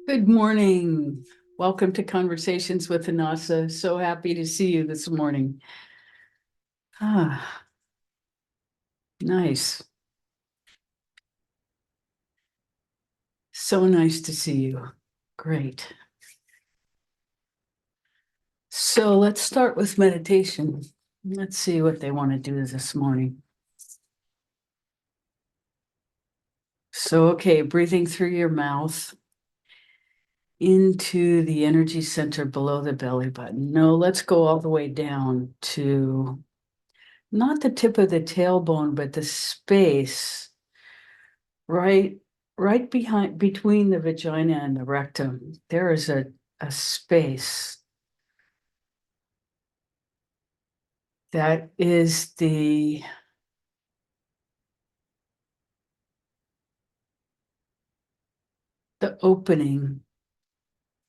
Good morning. Welcome to Conversations with Anasa. So happy to see you this morning. Ah, nice. So nice to see you. Great. So let's start with meditation. Let's see what they want to do this morning. So, okay, breathing through your mouth into the energy center below the belly button. No, let's go all the way down to not the tip of the tailbone, but the space right right behind between the vagina and the rectum. There is a space that is the opening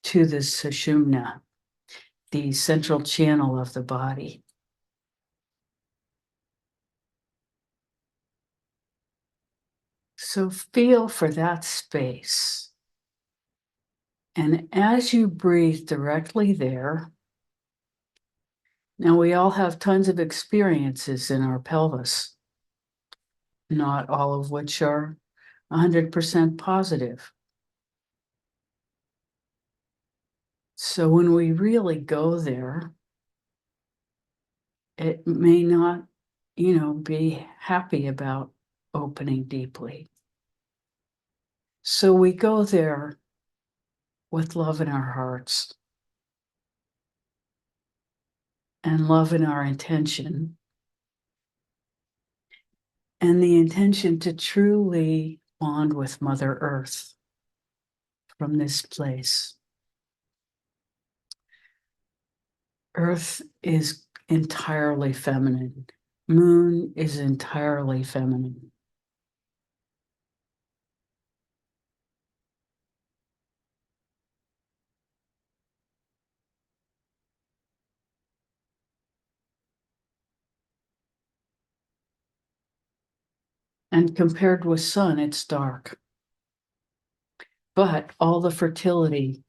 to the sushumna, the central channel of the body. So feel for that space. And as you breathe directly there, now we all have tons of experiences in our pelvis, not all of which are 100% positive. So when we really go there, it may not, be happy about opening deeply. So we go there with love in our hearts and love in our intention, and the intention to truly bond with Mother Earth from this place. Earth is entirely feminine. Moon is entirely feminine. And compared with sun, it's dark. But all the fertility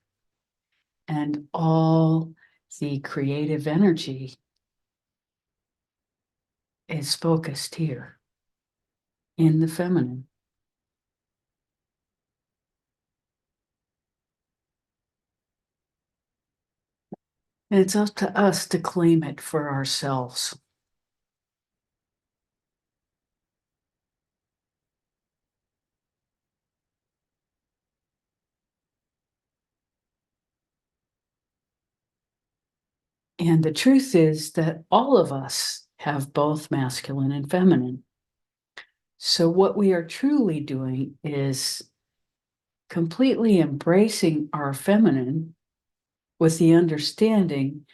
and all the creative energy is focused here in the feminine. And it's up to us to claim it for ourselves. And the truth is that all of us have both masculine and feminine. So, what we are truly doing is completely embracing our feminine with the understanding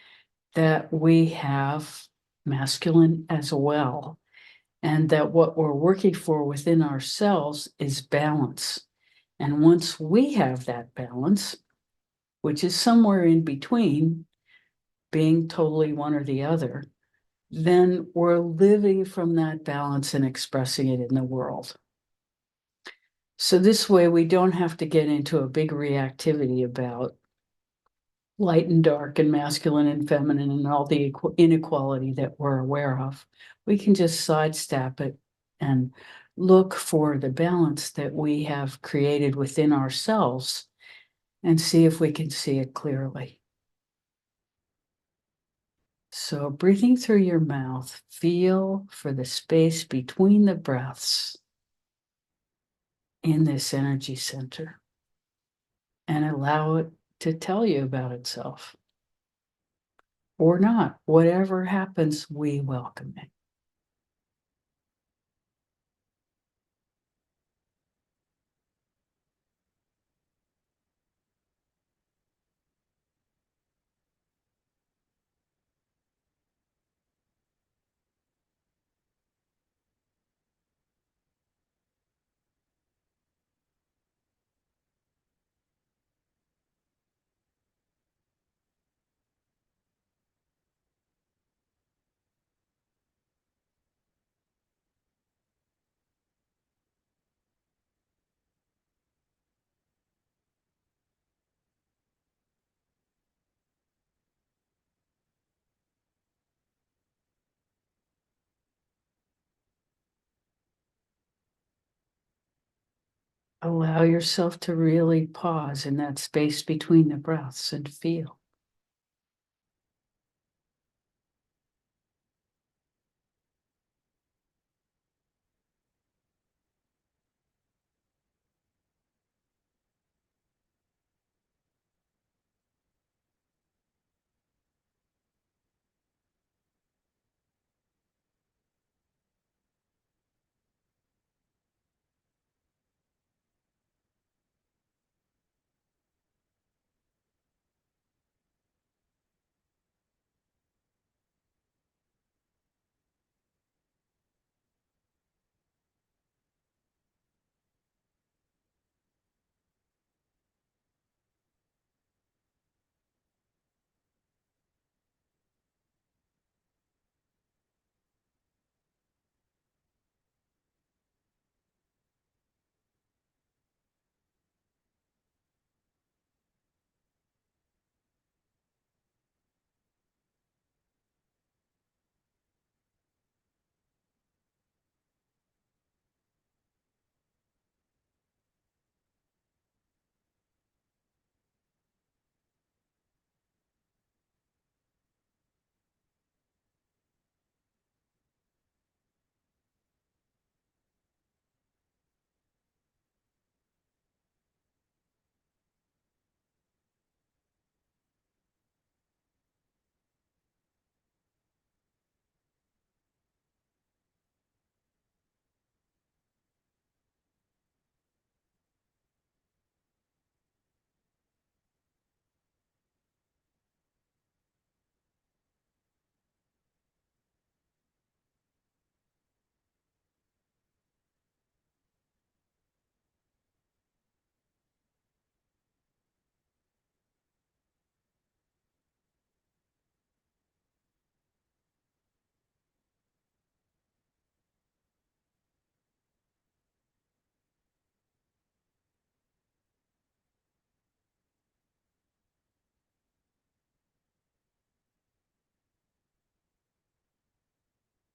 that we have masculine as well, and that what we're working for within ourselves is balance. And once we have that balance, which is somewhere in between being totally one or the other, then we're living from that balance and expressing it in the world. So this way we don't have to get into a big reactivity about light and dark and masculine and feminine and all the inequality that we're aware of. We can just sidestep it and look for the balance that we have created within ourselves and see if we can see it clearly. So breathing through your mouth, feel for the space between the breaths in this energy center and allow it to tell you about itself or not. Whatever happens, we welcome it. Allow yourself to really pause in that space between the breaths and feel.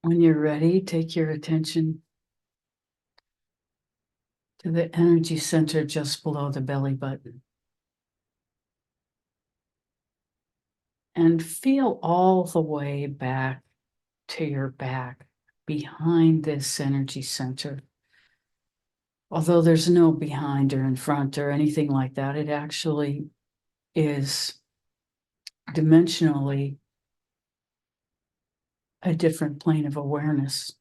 When you're ready, take your attention to the energy center just below the belly button. And feel all the way back to your back behind this energy center. Although there's no behind or in front or anything like that, it actually is dimensionally a different plane of awareness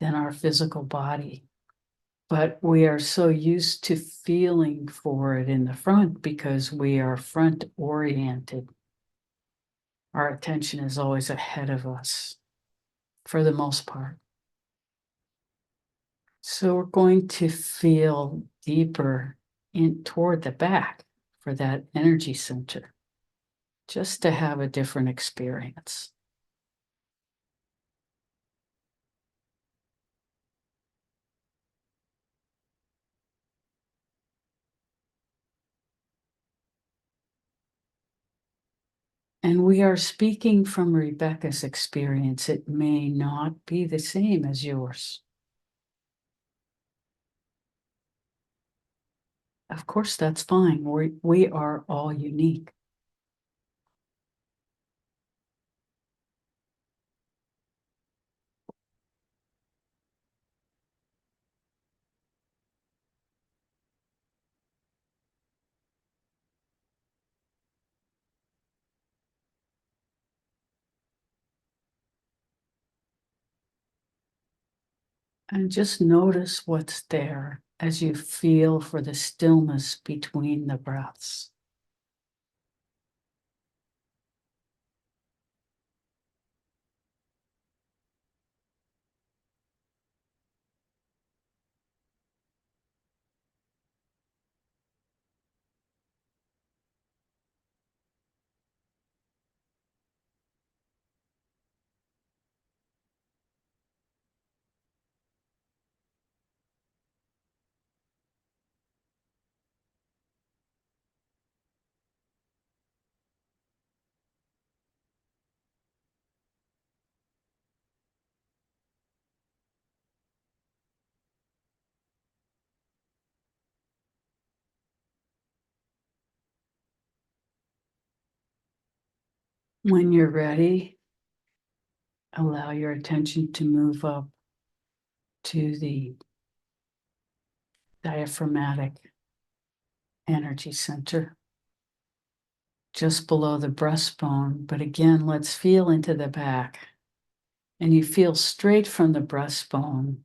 than our physical body. But we are so used to feeling for it in the front because we are front oriented. Our attention is always ahead of us for the most part. So we're going to feel deeper in toward the back for that energy center, just to have a different experience. And we are speaking from Rebecca's experience. It may not be the same as yours. Of course, that's fine. We are all unique. And just notice what's there as you feel for the stillness between the breaths. When you're ready, allow your attention to move up to the diaphragmatic energy center, just below the breastbone. But again, let's feel into the back. And you feel straight from the breastbone.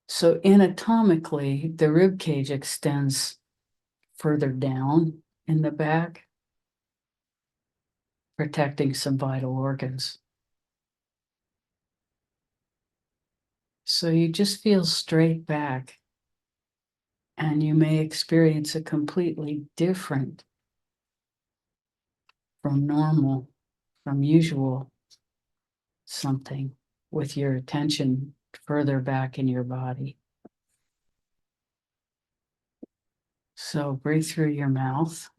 So anatomically, the rib cage extends further down in the back, protecting some vital organs. So you just feel straight back, and you may experience a completely different from normal, from usual something with your attention further back in your body. So breathe through your mouth.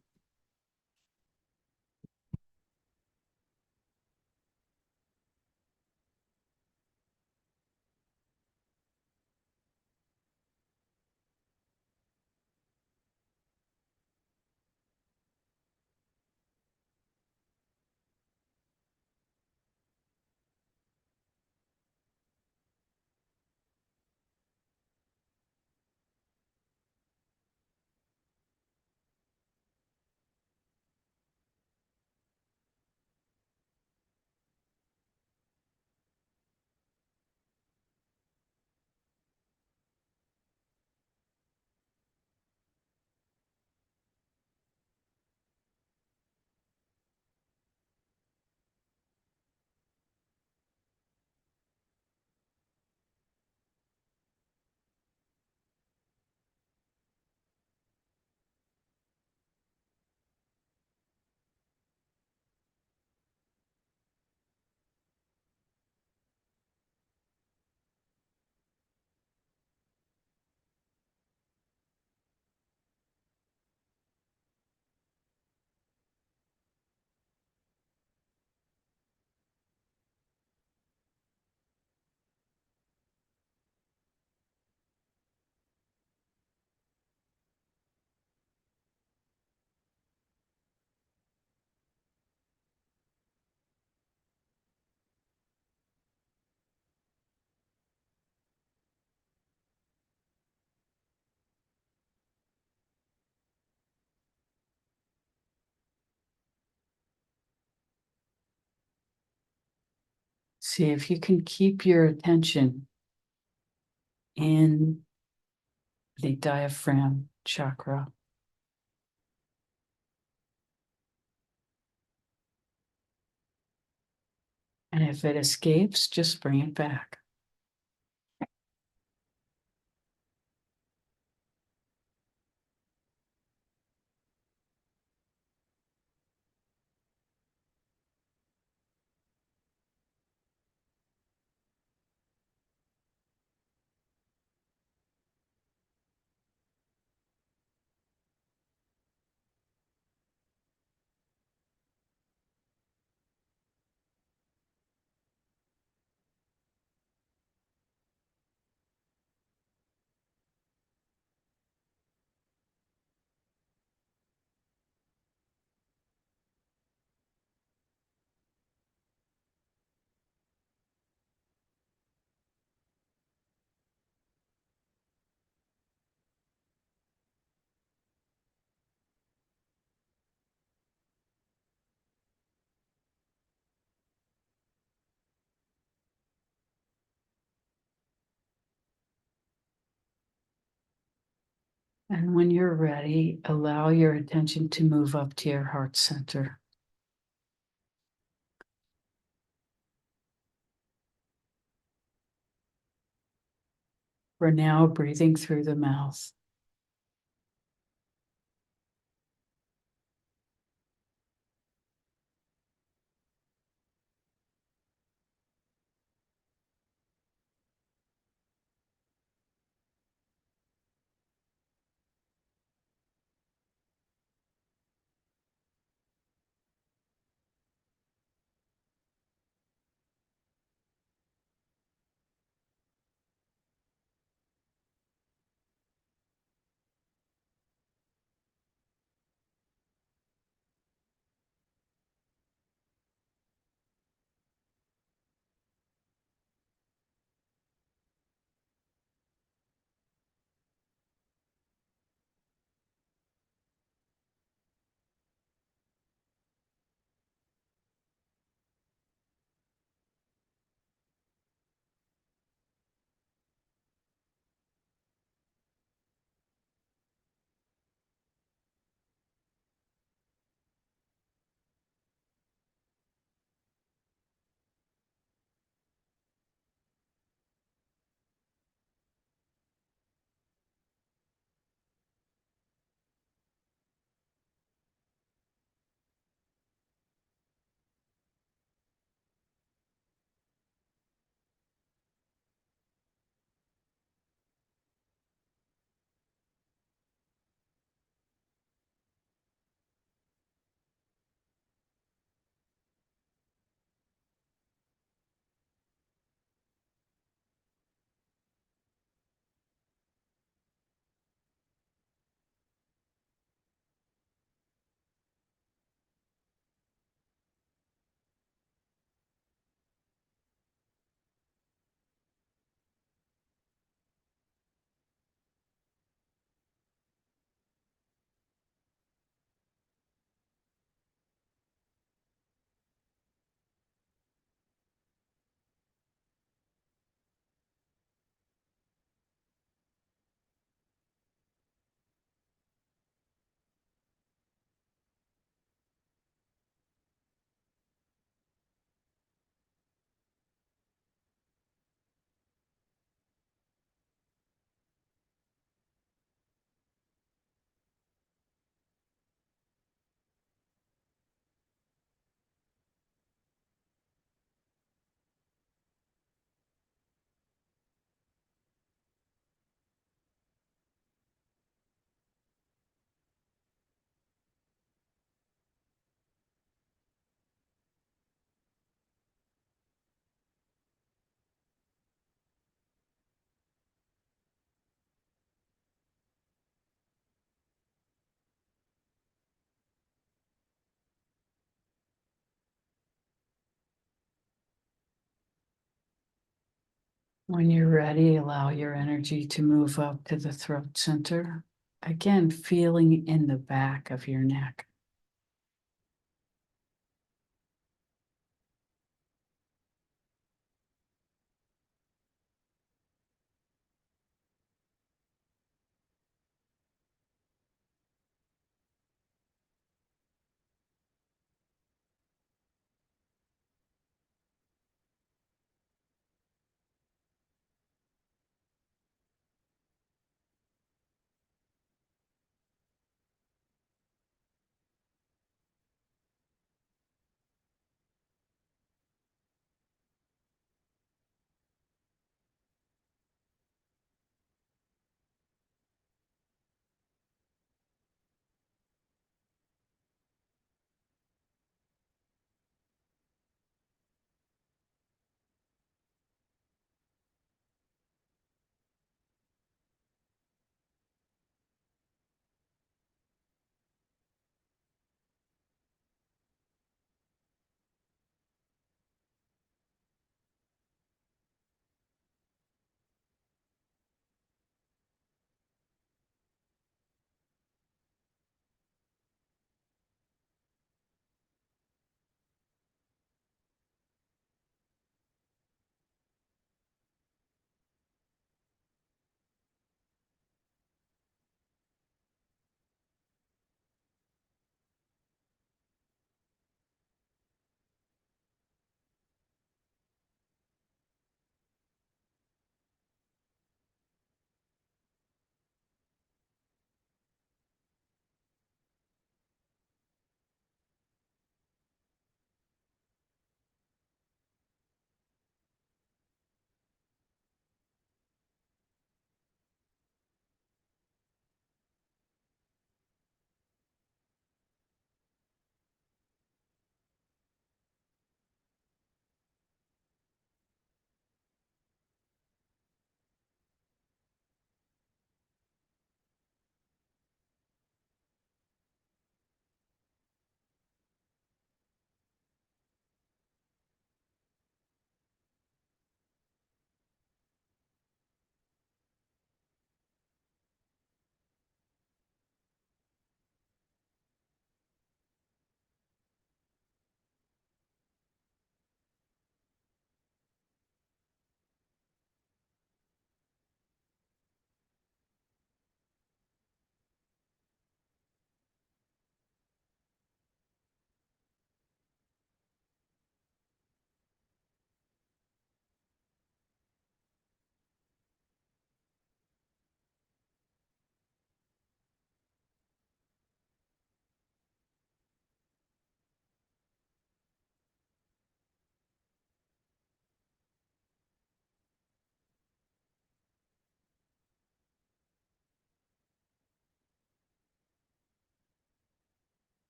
See if you can keep your attention in the diaphragm chakra. And if it escapes, just bring it back. And when you're ready, allow your attention to move up to your heart center. We're now breathing through the mouth. When you're ready, allow your energy to move up to the throat center. Again, feeling in the back of your neck.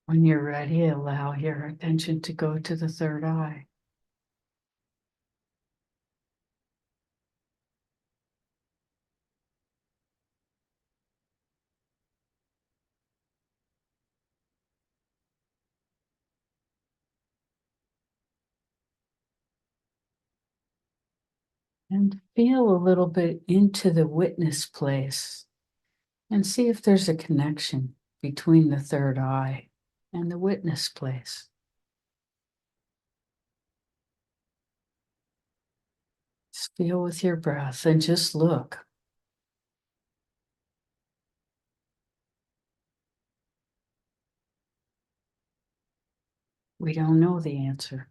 When you're ready, allow your attention to go to the third eye. And feel a little bit into the witness place and see if there's a connection between the third eye and the witness place. Just feel with your breath and just look. We don't know the answer.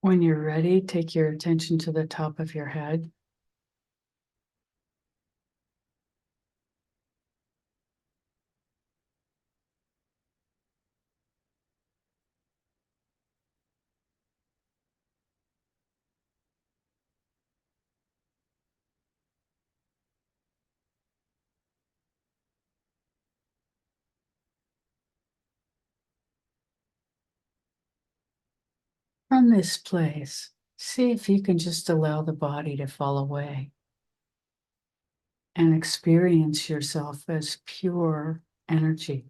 When you're ready, take your attention to the top of your head. From this place, see if you can just allow the body to fall away and experience yourself as pure energy.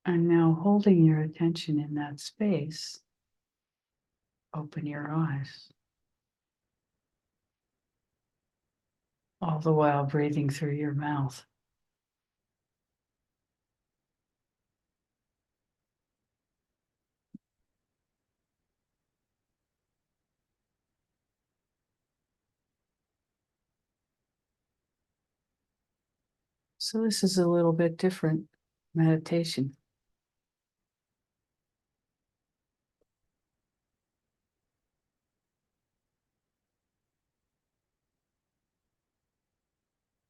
And now, holding your attention in that space, open your eyes, all the while breathing through your mouth. So this is a little bit different meditation.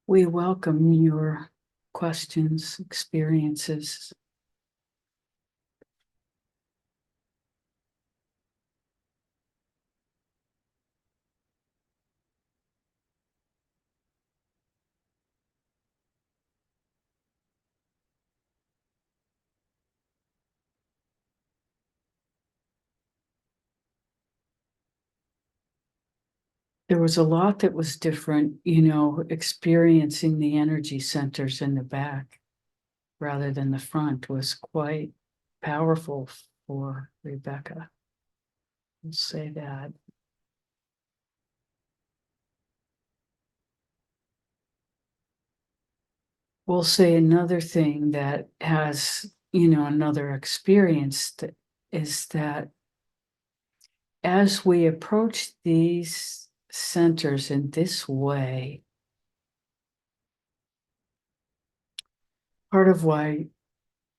We welcome your questions, experiences. There was a lot that was different, experiencing the energy centers in the back rather than the front was quite powerful for Rebecca. We'll say that. We'll say another thing that has, another experience that is that as we approach these centers in this way, part of why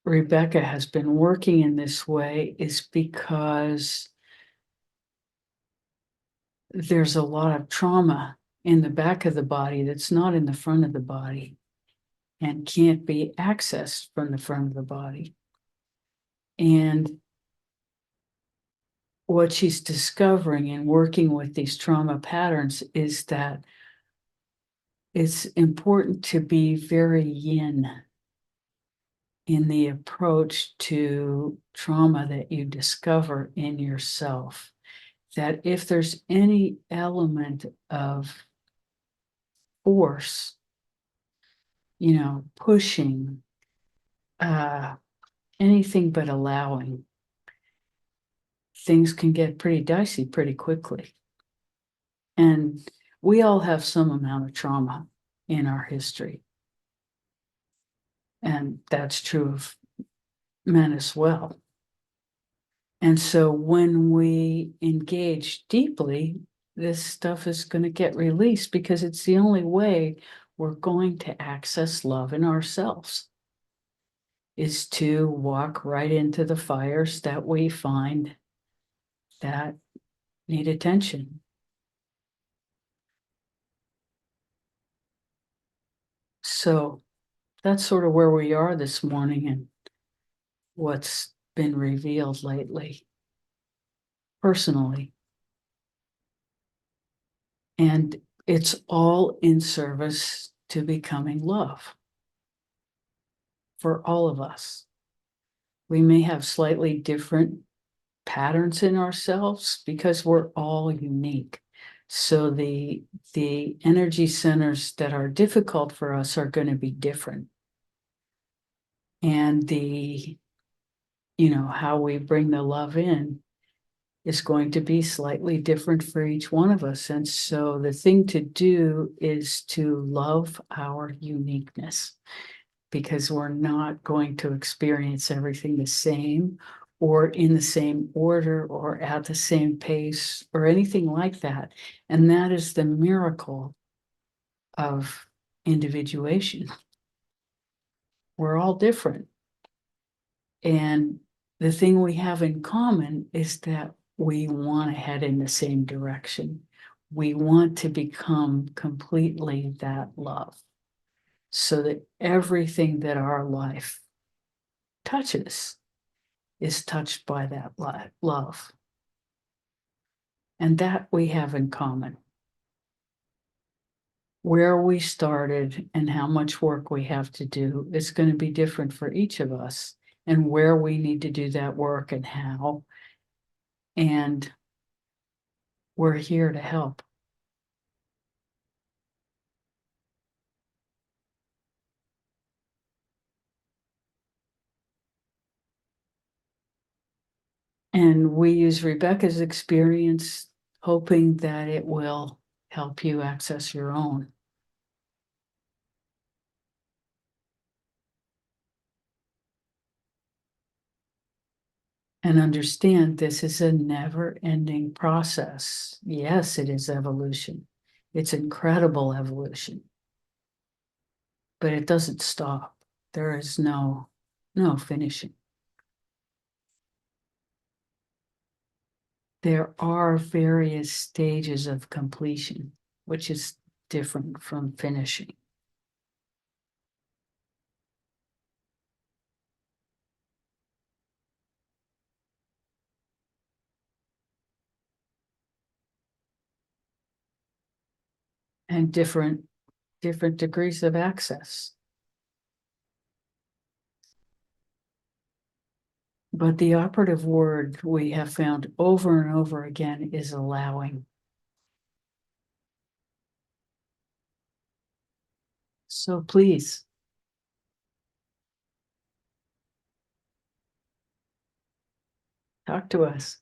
Rebecca has been working in this way is because there's a lot of trauma in the back of the body that's not in the front of the body and can't be accessed from the front of the body. And what she's discovering and working with these trauma patterns is that it's important to be very yin in the approach to trauma that you discover in yourself. That if there's any element of force, pushing, anything but allowing, things can get pretty dicey pretty quickly. And we all have some amount of trauma in our history. And that's true of men as well. And so when we engage deeply, this stuff is going to get released because it's the only way we're going to access love in ourselves, is to walk right into the fires that we find that need attention. So that's sort of where we are this morning and what's been revealed lately, personally. And it's all in service to becoming love for all of us. We may have slightly different patterns in ourselves because we're all unique. So the energy centers that are difficult for us are going to be different. And how we bring the love in is going to be slightly different for each one of us. And so the thing to do is to love our uniqueness, because we're not going to experience everything the same or in the same order or at the same pace or anything like that. And that is the miracle of individuation. We're all different. And the thing we have in common is that we want to head in the same direction. We want to become completely that love, so that everything that our life touches is touched by that love. And that we have in common. Where we started and how much work we have to do is going to be different for each of us, and where we need to do that work and how. And we're here to help. And we use Rebecca's experience, hoping that it will help you access your own. And understand this is a never-ending process. Yes, it is evolution. It's incredible evolution. But it doesn't stop. There is no finishing. There are various stages of completion, which is different from finishing. And different degrees of access. But the operative word we have found over and over again is allowing. So please, talk to us.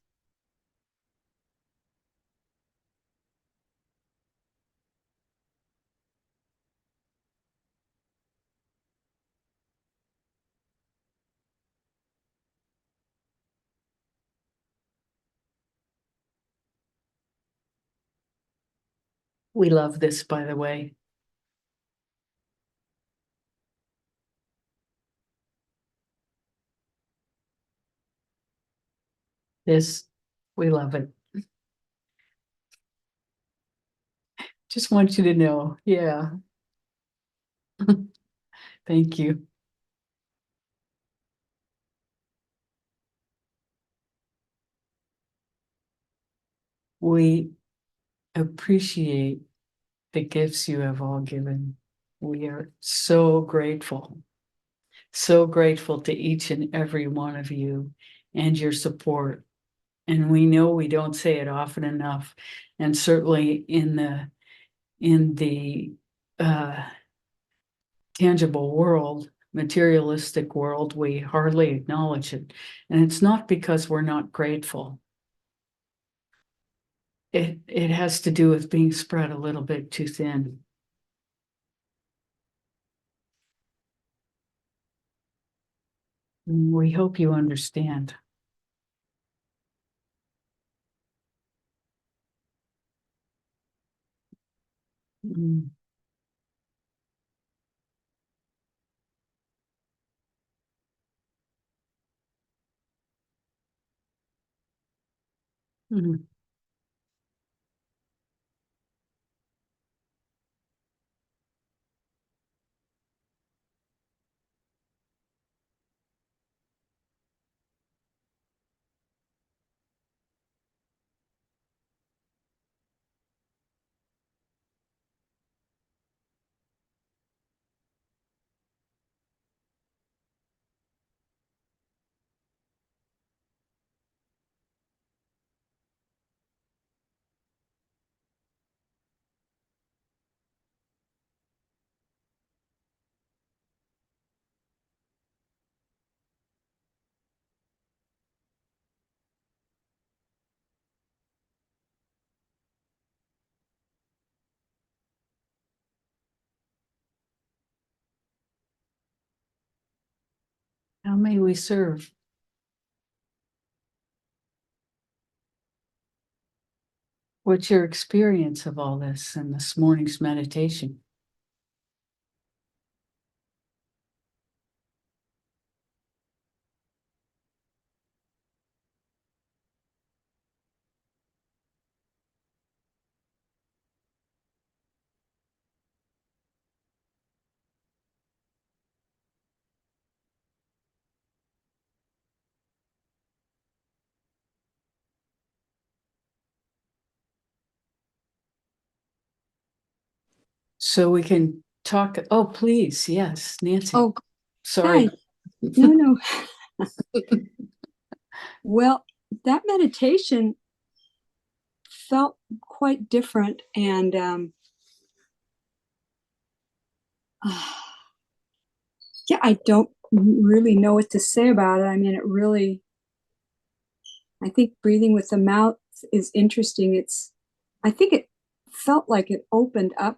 We love this, by the way. This, we love it. Just want you to know. Yeah. Thank you. We appreciate the gifts you have all given. We are so grateful to each and every one of you and your support. And we know we don't say it often enough, and certainly in the tangible world, materialistic world, we hardly acknowledge it. And it's not because we're not grateful. It has to do with being spread a little bit too thin. We hope you understand. Mm. Mm. How may we serve? What's your experience of all this in this morning's meditation? So we can talk. Oh, please. Yes, Nancy. Oh, sorry. hi. No. Well, that meditation felt quite different, and yeah, I don't really know what to say about it. I mean, I think breathing with the mouth is interesting. I think it felt like it opened up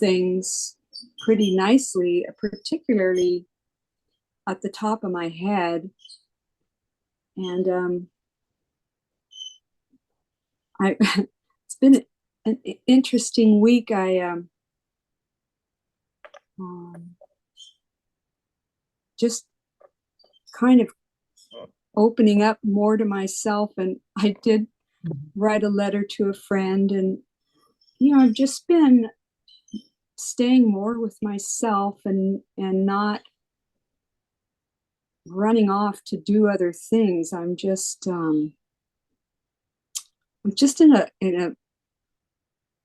things pretty nicely, particularly at the top of my head. And it's been an interesting week. Um, just kind of opening up more to myself. And I did write a letter to a friend, and I've just been staying more with myself and not running off to do other things. I'm just in a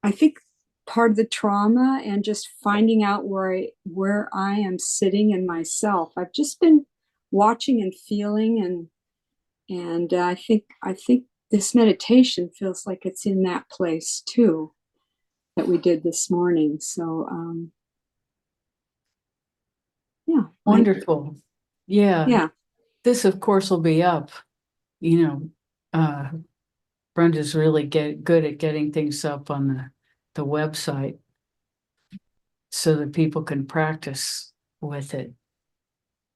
I think part of the trauma and just finding out where I am sitting in myself. I've just been watching and feeling, and I think this meditation feels like it's in that place too that we did this morning. So yeah, Wonderful. Yeah. yeah, This, of course, will be up. You know, Brenda's really good at getting things up on the website so that people can practice with it.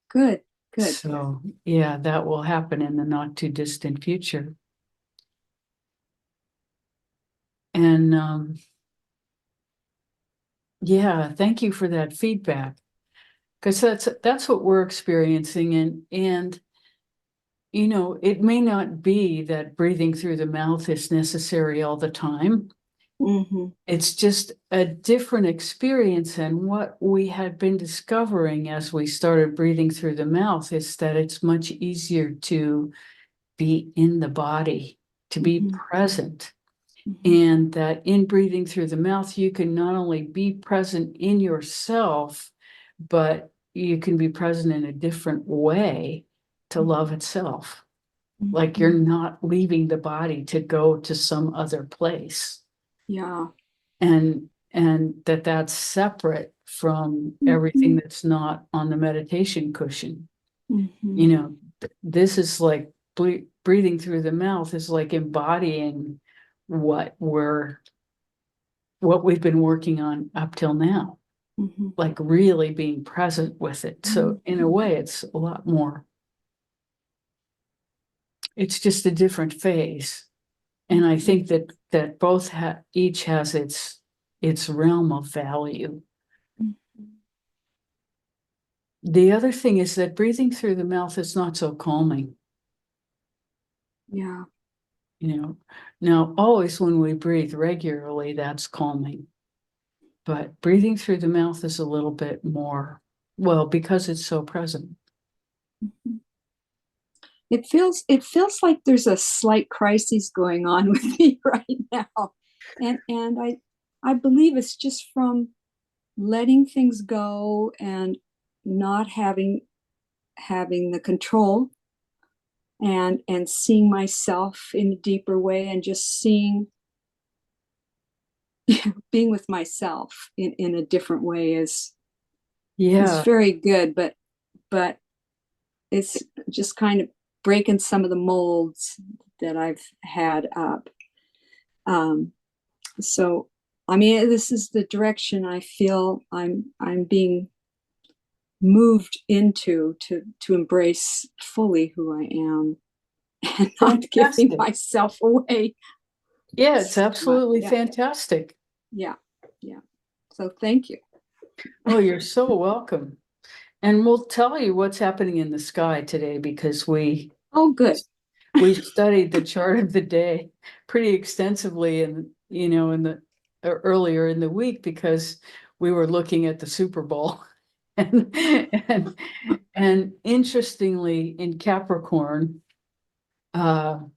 good. So, yeah, that will happen in the not too distant future. And yeah, thank you for that feedback, because that's what we're experiencing. And it may not be that breathing through the mouth is necessary all the time. Mm-hmm. It's just a different experience. And what we had been discovering as we started breathing through the mouth is that it's much easier to be in the body, to be Mm-hmm. present. Mm-hmm. And that in breathing through the mouth, you can not only be present in yourself, but you can be present in a different way to love itself. Like you're not leaving the body to go to some other place. Yeah. And and that's separate from everything that's not on the meditation cushion. You know, this is like breathing through the mouth is like embodying what we've been working on up till now, like really being present with it. So in a way, it's a lot more, it's just a different phase. And I think that both each has its realm of value. The other thing is that breathing through the mouth is not so calming. Yeah. You know, now always when we breathe regularly, that's calming. But breathing through the mouth is a little bit more, well, because it's so present. It feels like there's a slight crisis going on with me right now. And I believe it's just from letting things go and not having the control, and seeing myself in a deeper way, and just seeing being with myself in a different way is very good, but it's just kind of breaking some of the molds that I've had up. So I mean, this is the direction I feel I'm being moved into, to embrace fully who I am and not giving myself away. Yeah, it's absolutely fantastic. Yeah. So thank you. Oh, you're so welcome. And we'll tell you what's happening in the sky today, because we studied the chart of the day pretty extensively in the earlier in the week, because we were looking at the Super Bowl. and interestingly, in Capricorn, Mars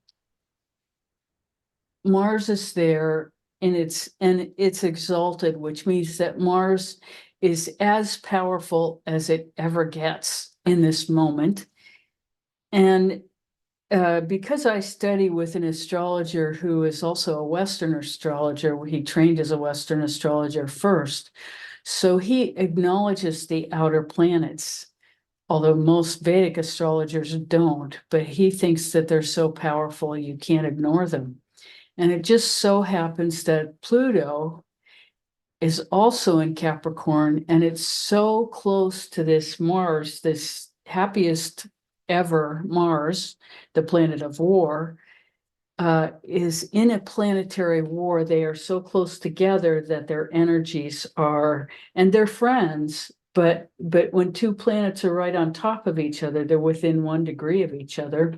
is there, and it's exalted, which means that Mars is as powerful as it ever gets in this moment. And because I study with an astrologer who is also a Western astrologer, he trained as a Western astrologer first, so he acknowledges the outer planets, although most Vedic astrologers don't, but he thinks that they're so powerful you can't ignore them. And it just so happens that Pluto is also in Capricorn, and it's so close to this Mars, this happiest ever Mars, the planet of war, is in a planetary war. They are so close together that their energies are, and they're friends, but when two planets are right on top of each other, they're within 1 degree of each other,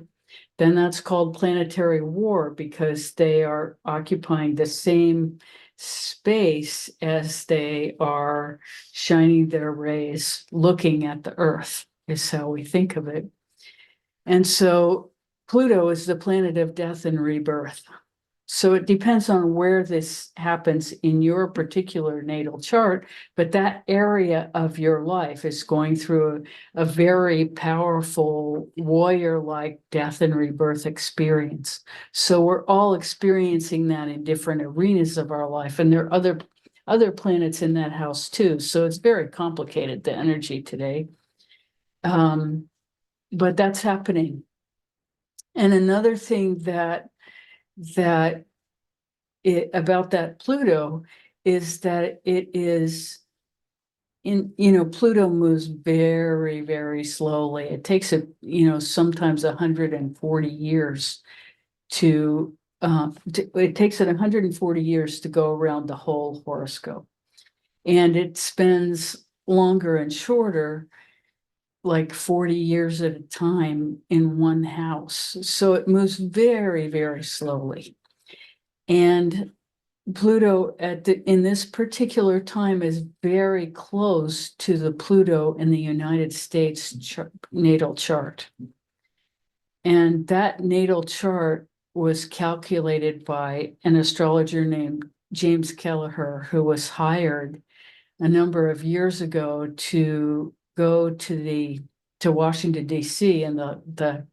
then that's called planetary war, because they are occupying the same space as they are shining their rays, looking at the Earth, is how we think of it. And so Pluto is the planet of death and rebirth. So it depends on where this happens in your particular natal chart, but that area of your life is going through a very powerful warrior-like death and rebirth experience. So we're all experiencing that in different arenas of our life, and there are other planets in that house too. So it's very complicated, the energy today. But that's happening. And another thing that about that Pluto is that it is Pluto moves very, very slowly. It takes sometimes 140 years it takes it 140 years to go around the whole horoscope. And it spends longer and shorter, like 40 years at a time in one house. So it moves very, very slowly. And Pluto in this particular time is very close to the Pluto in the United States natal chart. And that natal chart was calculated by an astrologer named James Kelleher, who was hired a number of years ago to go to Washington, D.C. and the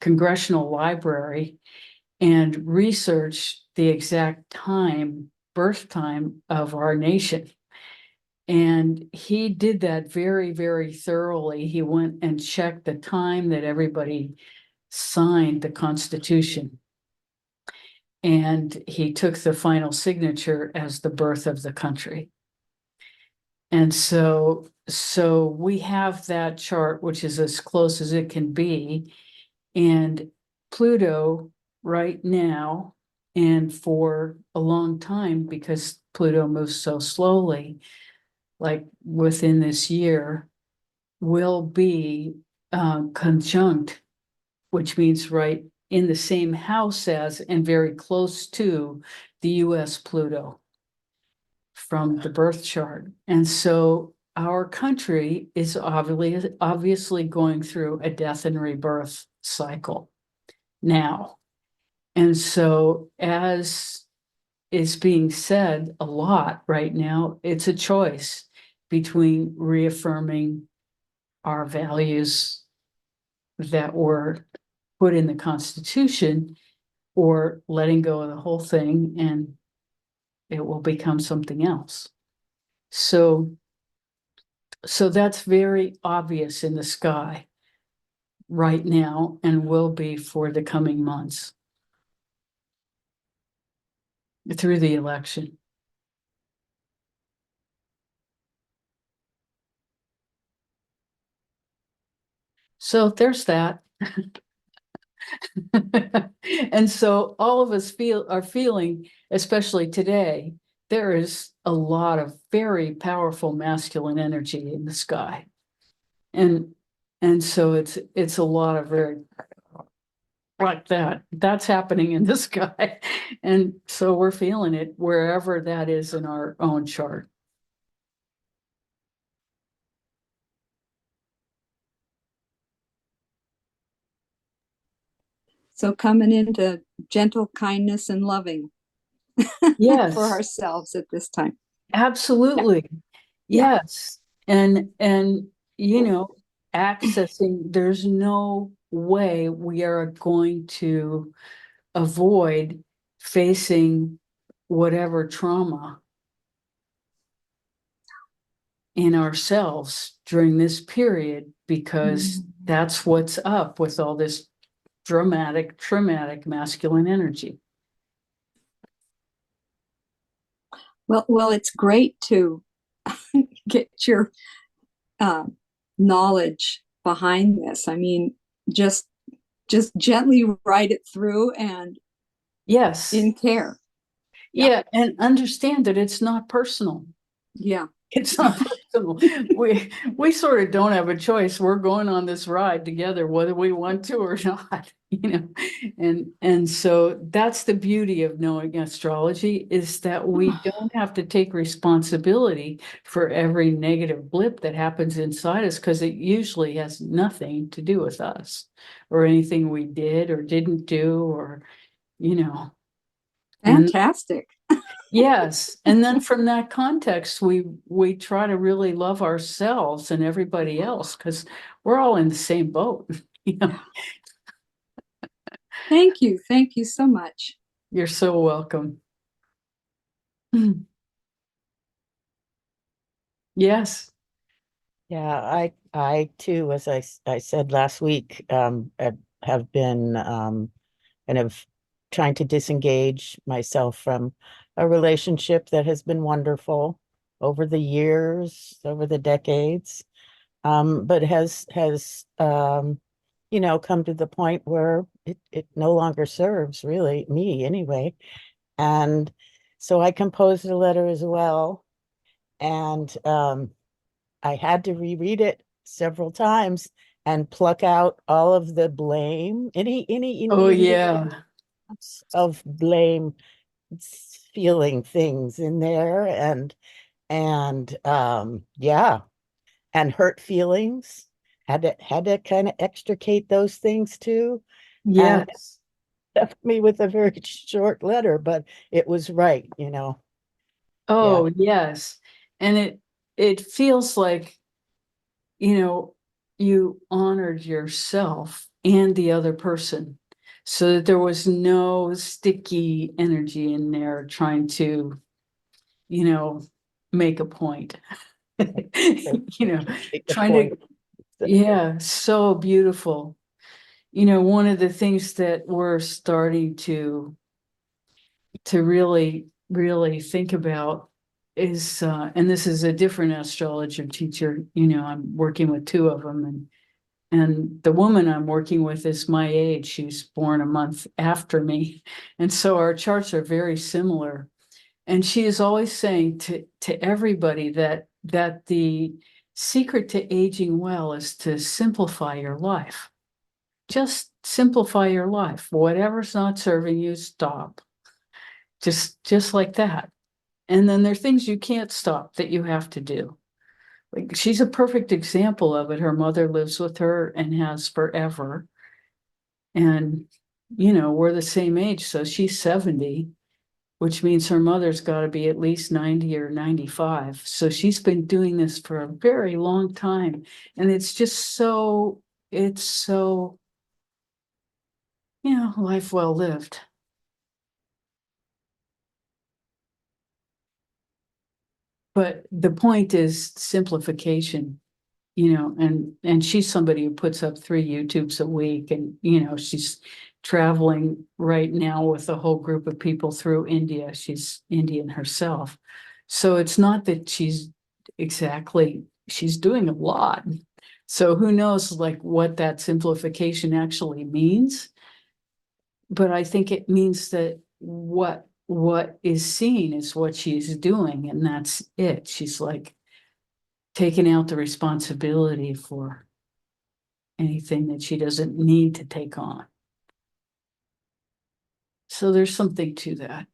Congressional Library and research the exact time birth time of our nation. And he did that very, very thoroughly. He went and checked the time that everybody signed the Constitution. And he took the final signature as the birth of the country. And so we have that chart, which is as close as it can be. And Pluto right now, and for a long time, because Pluto moves so slowly, like within this year, will be conjunct, which means right in the same house as and very close to the US Pluto from the birth chart. And so our country is obviously going through a death and rebirth cycle now. And so, as is being said a lot right now, it's a choice between reaffirming our values that were put in the Constitution or letting go of the whole thing and it will become something else. So that's very obvious in the sky right now and will be for the coming months through the election. So there's that. And so all of us are feeling, especially today, there is a lot of very powerful masculine energy in the sky. And so it's a lot of very like that's happening in the sky. And so we're feeling it wherever that is in our own chart. So coming into gentle kindness and loving Yes, for ourselves at this time. absolutely. Yeah. Yes. And accessing, there's no way we are going to avoid facing whatever trauma in ourselves during this period, because that's what's up with all this dramatic, traumatic masculine energy. Well, it's great to get your knowledge behind this. I mean, just gently write it through and Yes. in care. Yeah. And understand that it's not personal. Yeah. It's not personal. We sort of don't have a choice. We're going on this ride together, whether we want to or not, And so that's the beauty of knowing astrology, is that we don't have to take responsibility for every negative blip that happens inside us, because it usually has nothing to do with us or anything we did or didn't do, or and Fantastic. yes. And then from that context, we try to really love ourselves and everybody else, because we're all in the same boat. Thank you. Thank you so much. You're so welcome. Yes. Yeah, I too, as I said last week, have been kind of trying to disengage myself from a relationship that has been wonderful over the years, over the decades, but has come to the point where it no longer serves really me anyway. And so I composed a letter as well, and I had to reread it several times and pluck out all of the blame, any Oh, even yeah. of blame feeling things in there, and yeah, and hurt feelings. Had to kind of extricate those things too. And it Yes. left me with a very short letter, but it was right. Yeah. Oh, yes. And it feels like, you honored yourself and the other person, so that there was no sticky energy in there trying to make a point. Make the Trying point. to, yeah, so beautiful. One of the things that we're starting to really, really think about is, and this is a different astrologer teacher, I'm working with two of them, and the woman I'm working with is my age. She was born a month after me. And so our charts are very similar. And she is always saying to everybody that the secret to aging well is to simplify your life. Just simplify your life. Whatever's not serving you, stop. Just like that. And then there are things you can't stop that you have to do. Like, she's a perfect example of it. Her mother lives with her and has forever. And, we're the same age. So she's 70, which means her mother's got to be at least 90 or 95. So she's been doing this for a very long time. And it's just it's so, life well lived. But the point is simplification. And she's somebody who puts up 3 YouTubes a week, and she's traveling right now with a whole group of people through India. She's Indian herself. So it's not that she's doing a lot. So who knows like what that simplification actually means. But I think it means that what is seen is what she's doing, and that's it. She's like taking out the responsibility for anything that she doesn't need to take on. So there's something to that.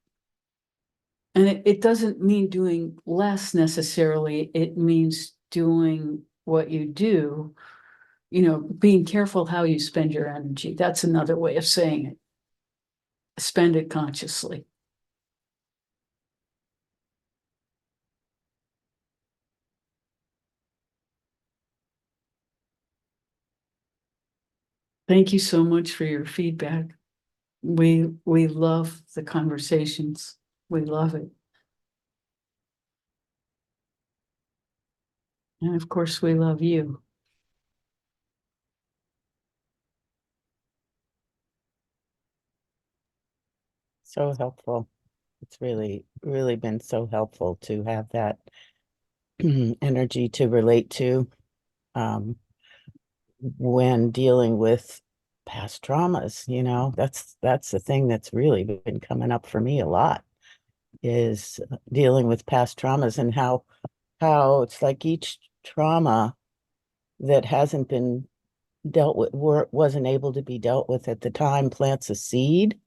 And it doesn't mean doing less necessarily. It means doing what you do, being careful how you spend your energy. That's another way of saying it. Spend it consciously. Thank you so much for your feedback. We love the conversations. We love it. And of course, we love you. So helpful. It's really, really been so helpful to have that energy to relate to when dealing with past traumas. That's the thing that's really been coming up for me a lot, is dealing with past traumas, and how it's like each trauma that hasn't been dealt with, wasn't able to be dealt with at the time, plants a seed,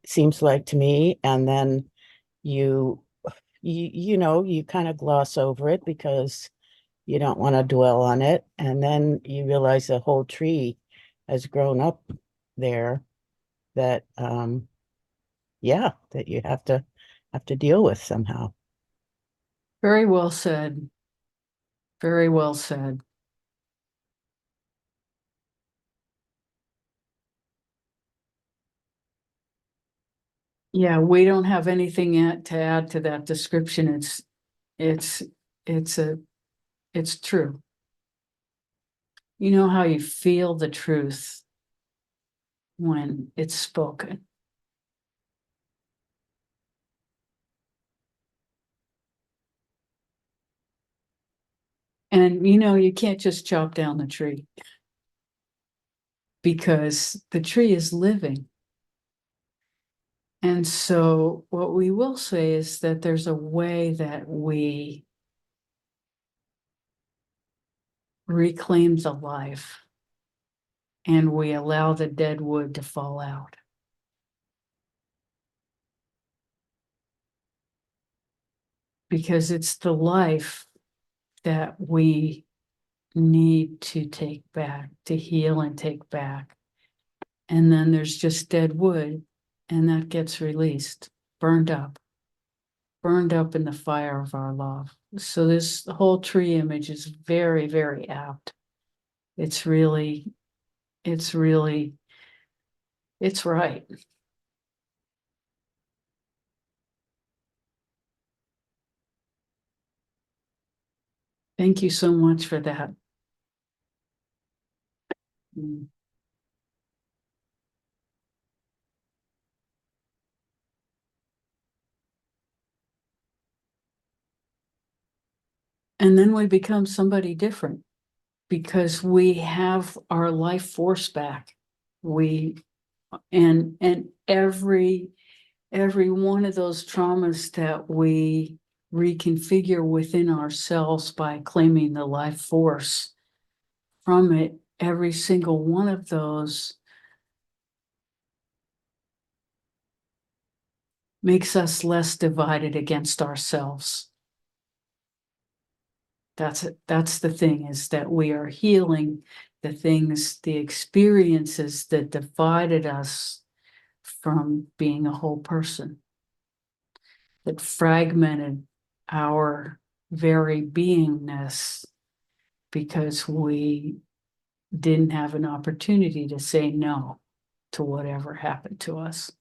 seems like to me. And then you you kind of gloss over it because you don't want to dwell on it, and then you realize the whole tree has grown up there, that yeah, that you have to deal with somehow. Very well said. Very well said. Yeah, we don't have anything to add to that description. It's it's a it's true. You know how you feel the truth when it's spoken. And you can't just chop down the tree, because the tree is living. And so what we will say is that there's a way that we reclaim the life and we allow the dead wood to fall out. Because it's the life that we need to take back, to heal and take back. And then there's just dead wood, and that gets released, burned up in the fire of our love. So this whole tree image is very, very apt. It's really, it's right. Thank you so much for that. Mm. And then we become somebody different because we have our life force back. And every one of those traumas that we reconfigure within ourselves by claiming the life force from it, every single one of those makes us less divided against ourselves. That's the thing, is that we are healing the things, the experiences that divided us from being a whole person, that fragmented our very beingness because we didn't have an opportunity to say no to whatever happened to us.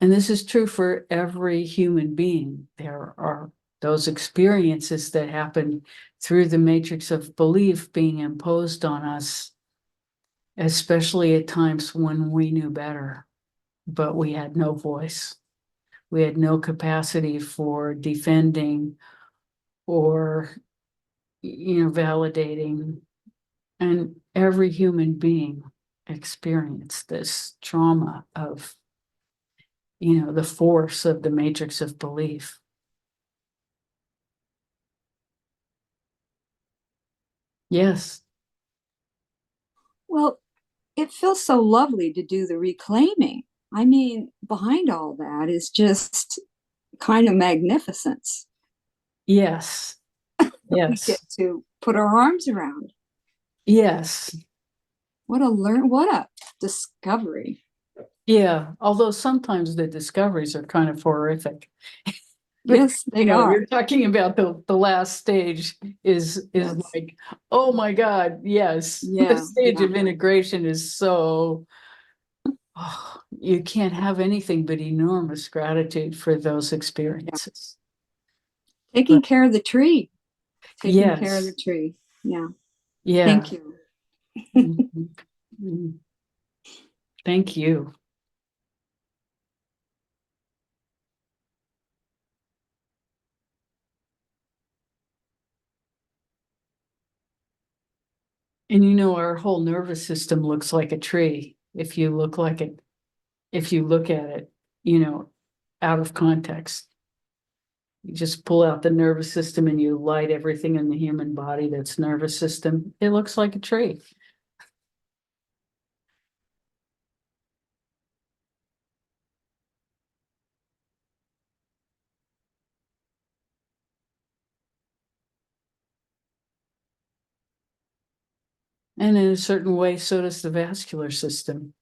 And this is true for every human being. There are those experiences that happen through the matrix of belief being imposed on us, especially at times when we knew better, but we had no voice. We had no capacity for defending or, validating. And every human being experienced this trauma of, the force of the matrix of belief. Yes. Well, it feels so lovely to do the reclaiming. I mean, behind all that is just kind of magnificence. Yes. We Yes. get to put our arms around. Yes. What a discovery. Yeah. Although sometimes the discoveries are kind of horrific. But Yes, they are. you're talking about the last stage is Yes. like, oh my God, yes. The Yeah, stage yeah. of integration is so, you can't have anything but enormous gratitude for those experiences. Taking But care of the tree. Taking care of the yes, tree. Yeah. yeah. Thank you. Mhm. Mhm. Thank you. And our whole nervous system looks like a tree if you look at it, out of context. You just pull out the nervous system and you light everything in the human body that's nervous system. It looks like a tree. And in a certain way, so does the vascular system.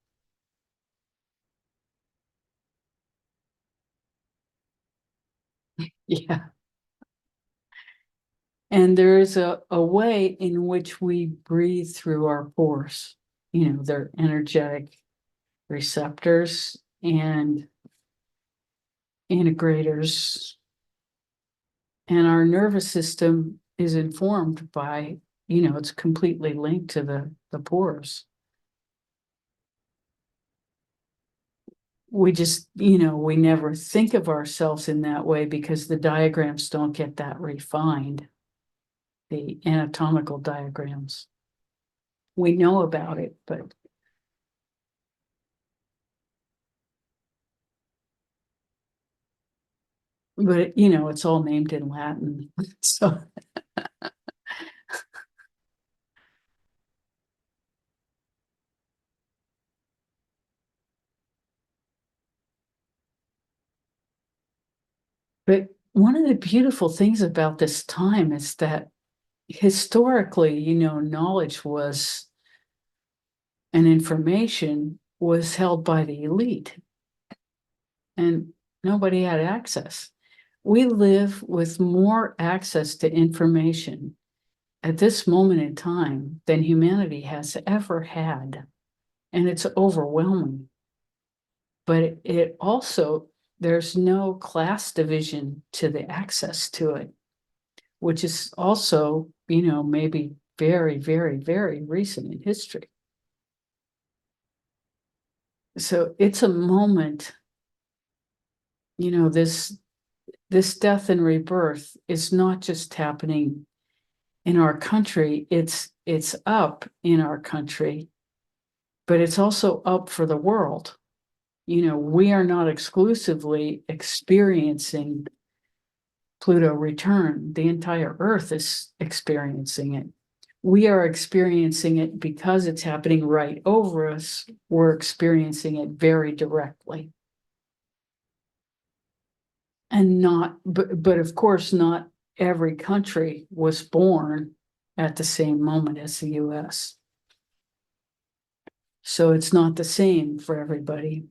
Yeah. And there is a way in which we breathe through our pores. They're energetic receptors and integrators. And our nervous system is informed by, it's completely linked to the pores. We just, we never think of ourselves in that way because the diagrams don't get that refined. The anatomical diagrams. We know about it, but it's all named in Latin. So but one of the beautiful things about this time is that historically, knowledge was and information was held by the elite and nobody had access. We live with more access to information at this moment in time than humanity has ever had. And it's overwhelming. But it also, there's no class division to the access to it. which is also, maybe very, very, very recent in history. So it's a moment, this death and rebirth is not just happening in our country, it's up in our country, but it's also up for the world. We are not exclusively experiencing Pluto return. The entire Earth is experiencing it. We are experiencing it because it's happening right over us. We're experiencing it very directly. And but of course, not every country was born at the same moment as the US. So it's not the same for everybody.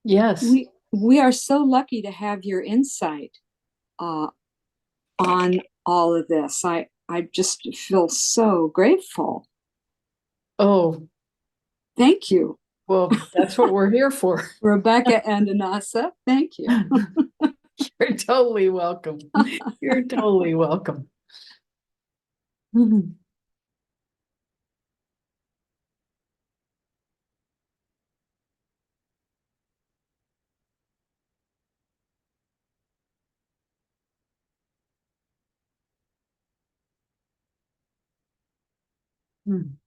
Yes. We are so lucky to have your insight on all of this. I just feel so grateful. Oh, thank you. well, that's what we're here for. Rebecca and Anasa, thank you. You're totally welcome. You're totally welcome. Mhm. Hmm.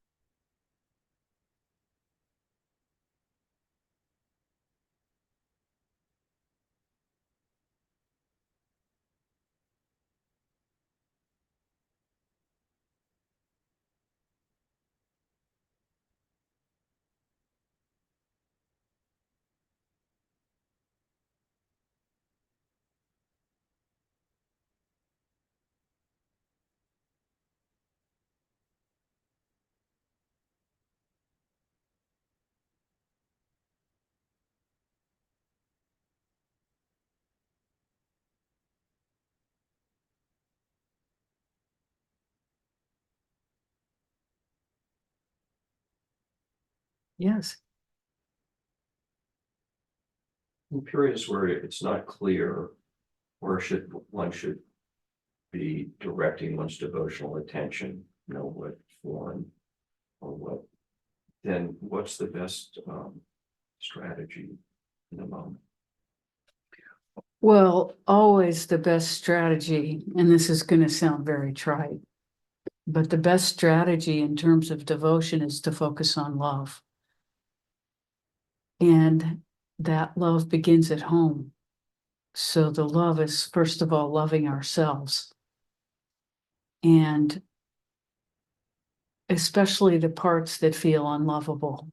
Yes. In periods where it's not clear where one should be directing one's devotional attention, what form or what, then what's the best strategy in the moment? Well, always the best strategy, and this is going to sound very trite, but the best strategy in terms of devotion is to focus on love. And that love begins at home. So the love is, first of all, loving ourselves. And especially the parts that feel unlovable.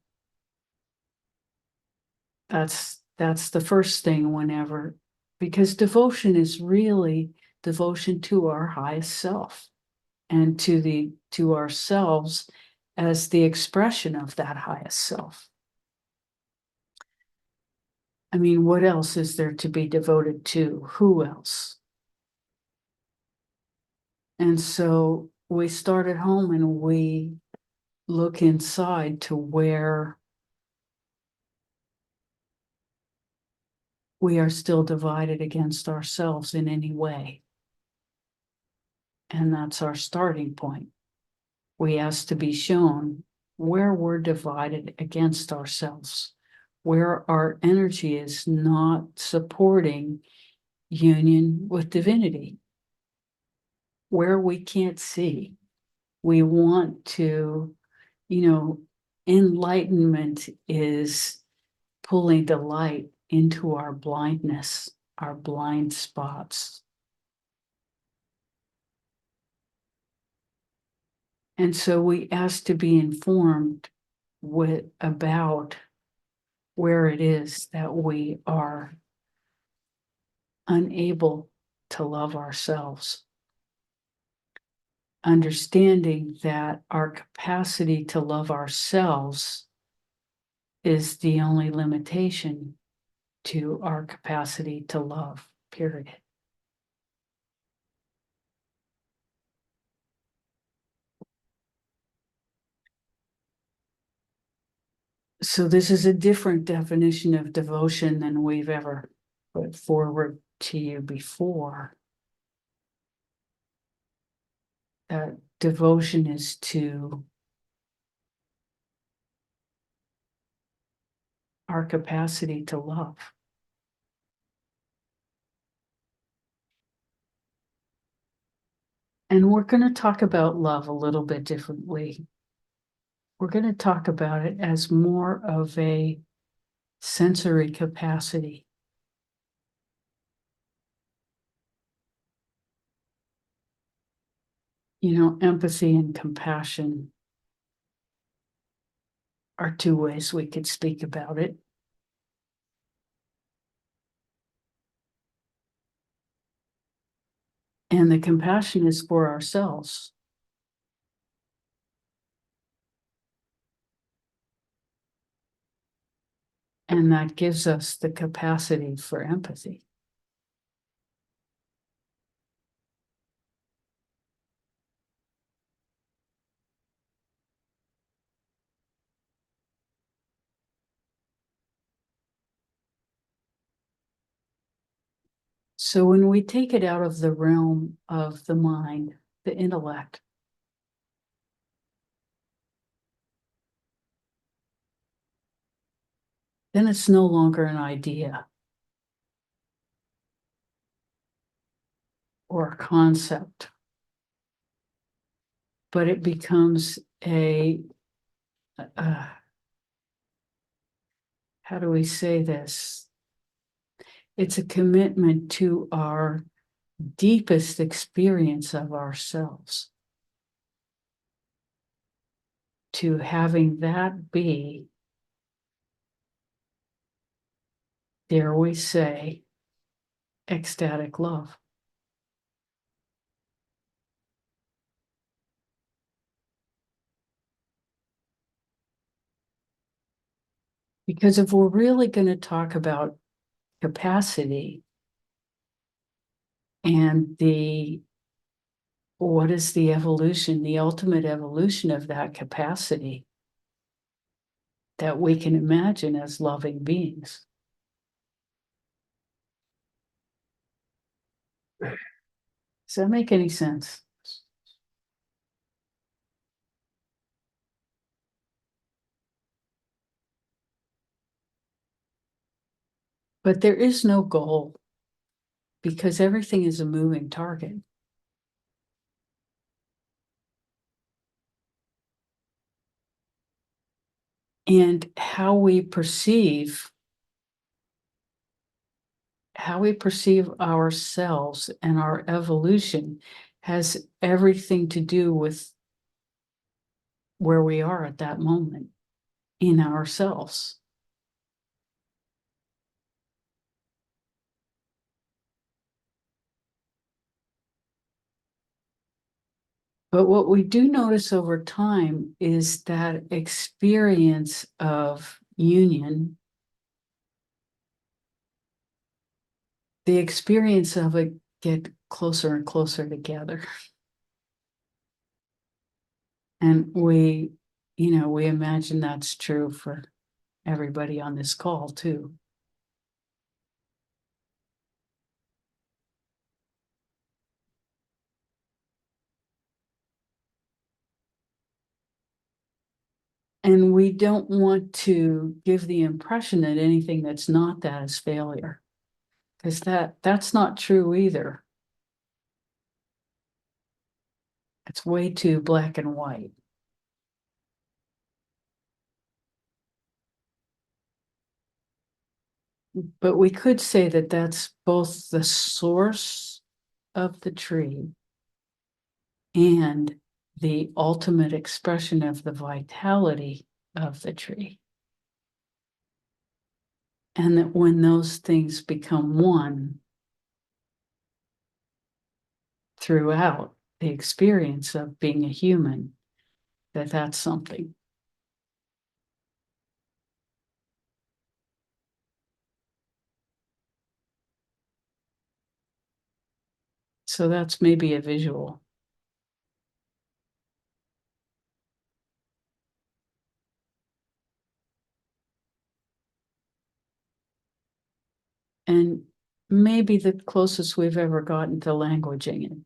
That's the first thing whenever, because devotion is really devotion to our highest self and to ourselves as the expression of that highest self. I mean, what else is there to be devoted to? Who else? And so we start at home and we look inside to where we are still divided against ourselves in any way. And that's our starting point. We ask to be shown where we're divided against ourselves, where our energy is not supporting union with divinity, where we can't see. We want to, enlightenment is pulling the light into our blindness, our blind spots. And so we ask to be informed about where it is that we are unable to love ourselves. Understanding that our capacity to love ourselves is the only limitation to our capacity to love, period. So this is a different definition of devotion than we've ever put forward to you before. That devotion is to our capacity to love. And we're going to talk about love a little bit differently. We're going to talk about it as more of a sensory capacity. You know, empathy and compassion are two ways we could speak about it. And the compassion is for ourselves. And that gives us the capacity for empathy. So when we take it out of the realm of the mind, the intellect, then it's no longer an idea or a concept, but it becomes how do we say this? It's a commitment to our deepest experience of ourselves, to having that be, dare we say, ecstatic love. Because if we're really going to talk about capacity and what is the evolution, the ultimate evolution of that capacity that we can imagine as loving beings? Does that make any sense? But there is no goal because everything is a moving target. And how we perceive ourselves and our evolution has everything to do with where we are at that moment in ourselves. But what we do notice over time is that experience of union, the experience of it get closer and closer together. And we imagine that's true for everybody on this call too. And we don't want to give the impression that anything that's not that is failure, because that's not true either. It's way too black and white. But we could say that that's both the source of the tree and the ultimate expression of the vitality of the tree. And that when those things become one throughout the experience of being a human, that's something. So that's maybe a visual. And maybe the closest we've ever gotten to languaging it.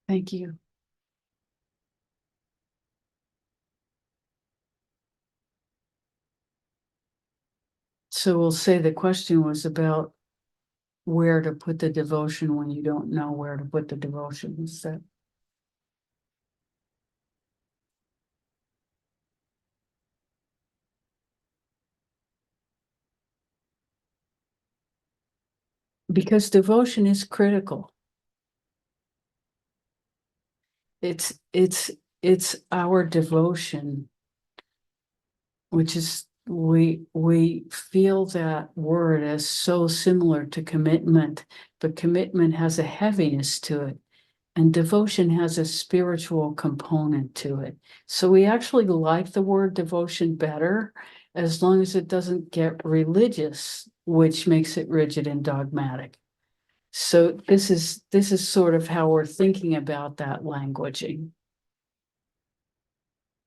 Thank you. So we'll say the question was about where to put the devotion when you don't know where to put the devotion. Is that because devotion is critical. It's our devotion, which is we feel that word as so similar to commitment, but commitment has a heaviness to it, and devotion has a spiritual component to it. So we actually like the word devotion better as long as it doesn't get religious, which makes it rigid and dogmatic. So this is sort of how we're thinking about that languaging.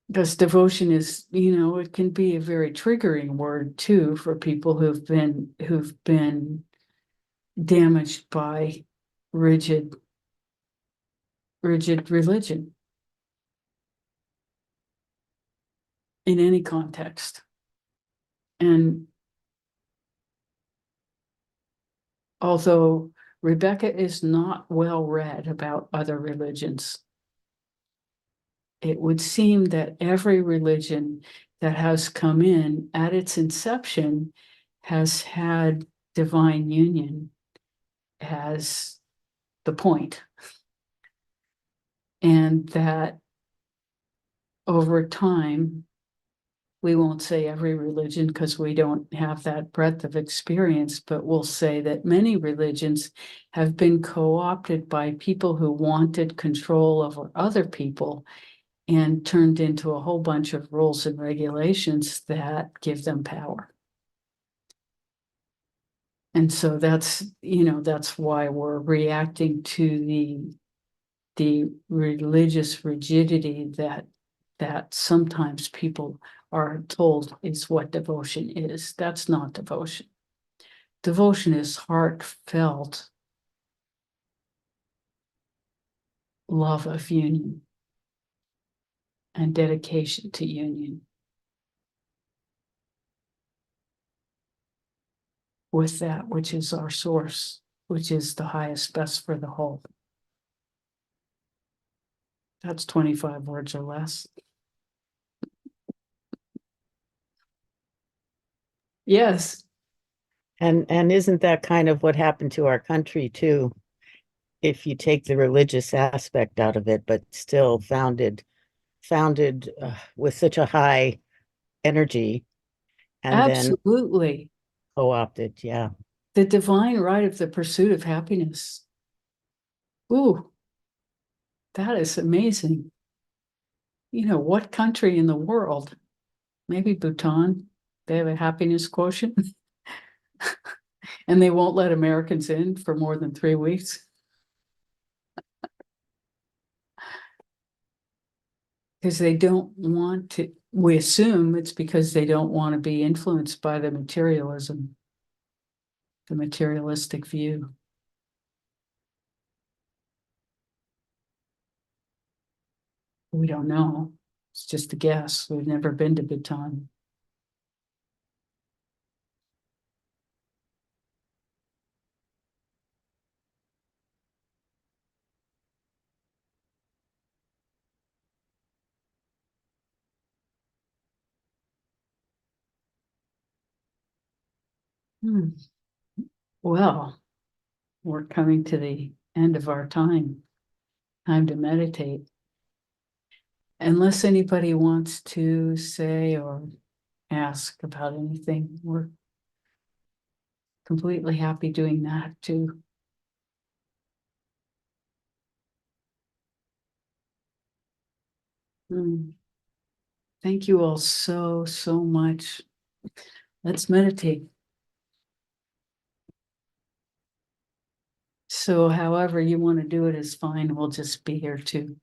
Because devotion is, it can be a very triggering word too for people who've been damaged by rigid religion in any context. And although Rebecca is not well read about other religions, it would seem that every religion that has come in at its inception has had divine union as the point. And that over time, we won't say every religion because we don't have that breadth of experience, but we'll say that many religions have been co-opted by people who wanted control over other people and turned into a whole bunch of rules and regulations that give them power. And so that's why we're reacting to the religious rigidity that sometimes people are told is what devotion is. That's not devotion. Devotion is heartfelt love of union and dedication to union with that which is our source, which is the highest best for the whole. That's 25 words or less. Yes. And isn't that kind of what happened to our country too? If you take the religious aspect out of it, but still founded with such a high energy, and then Absolutely. co-opted. Yeah. The divine right of the pursuit of happiness. Ooh, that is amazing. What country in the world? Maybe Bhutan. They have a happiness quotient. And they won't let Americans in for more than 3 weeks. Because they don't want to, we assume it's because they don't want to be influenced by the materialism, the materialistic view. We don't know. It's just a guess. We've never been to Bhutan. Hmm. Well, we're coming to the end of our time. Time to meditate. Unless anybody wants to say or ask about anything, we're completely happy doing that too. Hmm. Thank you all so, so much. Let's meditate. So however you want to do it is fine. We'll just be here too.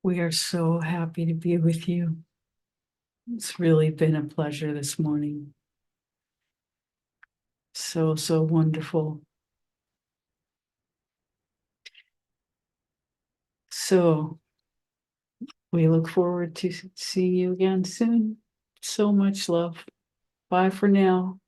We are so happy to be with you. It's really been a pleasure this morning. So, so wonderful. So we look forward to seeing you again soon. So much love. Bye for now.